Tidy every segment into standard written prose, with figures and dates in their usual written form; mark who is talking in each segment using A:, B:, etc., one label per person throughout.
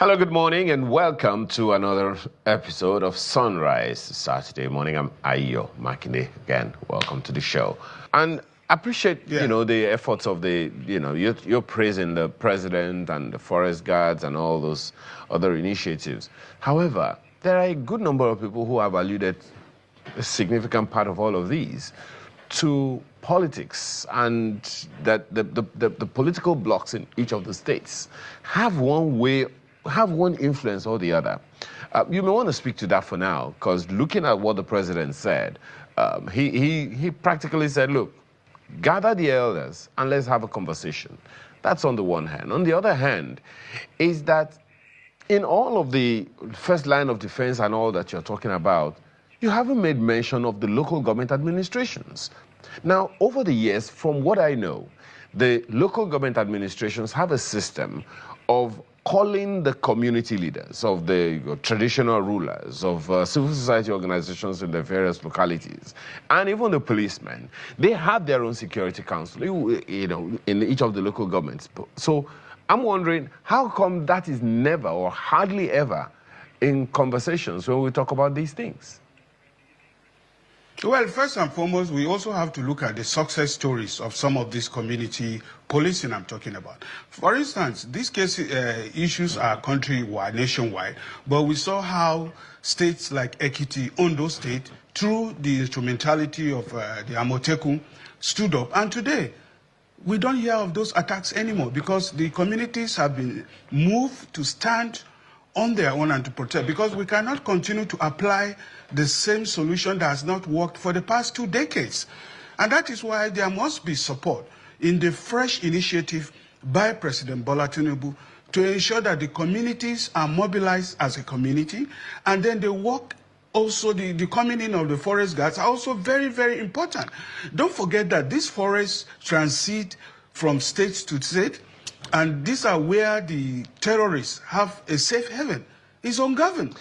A: Hello, good morning, and welcome to another episode of Sunrise Saturday morning. I'm Ayo Makinde again. Welcome to the show. And I appreciate, the efforts of you're praising the president and the forest guards and all those other initiatives. However, there are a good number of people who have alluded a significant part of all of these to politics, and that the political blocs in each of the states have one influence or the other. You may want to speak to that for now, because looking at what the president said, he practically said, look, gather the elders and let's have a conversation. That's on the one hand. On the other hand, is that in all of the first line of defense and all that you're talking about, you haven't made mention of the local government administrations. Now, over the years, from what I know, the local government administrations have a system of calling the community leaders, of the traditional rulers, of civil society organizations in the various localities, and even the policemen. They have their own security council, in each of the local governments. So I'm wondering, how come that is never or hardly ever in conversations when we talk about these things?
B: Well, first and foremost, we also have to look at the success stories of some of these community policing I'm talking about. For instance, these issues are countrywide, nationwide, but we saw how states like Ekiti, Ondo State, through the instrumentality of the Amotekun, stood up. And today, we don't hear of those attacks anymore because the communities have been moved to stand on their own and to protect, because we cannot continue to apply the same solution that has not worked for the past 2 decades. And that is why there must be support in the fresh initiative by President Bola Tinubu to ensure that the communities are mobilized as a community, and then they work. Also, the coming in of the forest guards are also very, very important. Don't forget that these forests transit from state to state, and these are where the terrorists have a safe haven. It's ungoverned.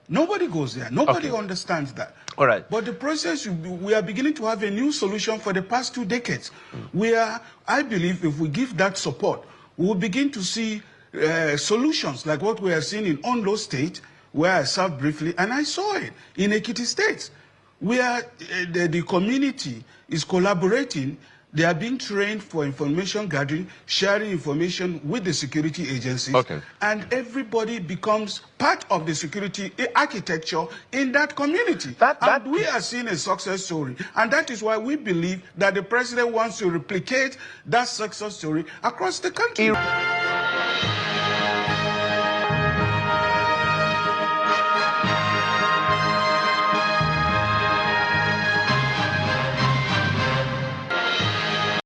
B: Nobody goes there. Nobody understands that.
A: All right.
B: But the process, we are beginning to have a new solution for the past 2 decades, where I believe if we give that support, we will begin to see solutions like what we are seeing in Ondo State, where I served briefly, and I saw it in Ekiti State, where the community is collaborating. They are being trained for information gathering, sharing information with the security agencies, and everybody becomes part of the security architecture in that community. And we are seeing a success story, and that is why we believe that the president wants to replicate that success story across the country.